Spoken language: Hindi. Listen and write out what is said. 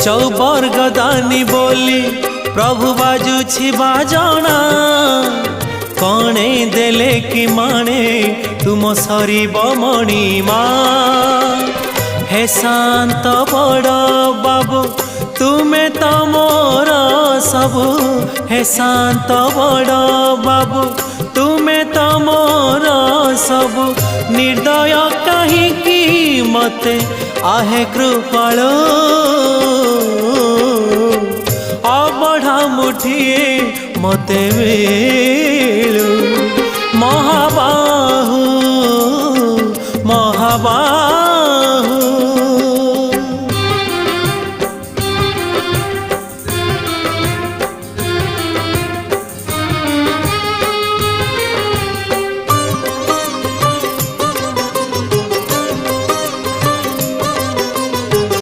चौवर्ग दानी बोली प्रभु बाजुछि बाजना कणे देले कि माणे तुम सरीब मणिमा हे शांत बड़ बाबू तुमे तो मोर सबु हे शांत बड़ बाबू तुमे तो मोर सबु निर्दय कहीं मते आहे कृपाल अबढ़ा मुठिए मते मिलू महाबाहु महाबाहु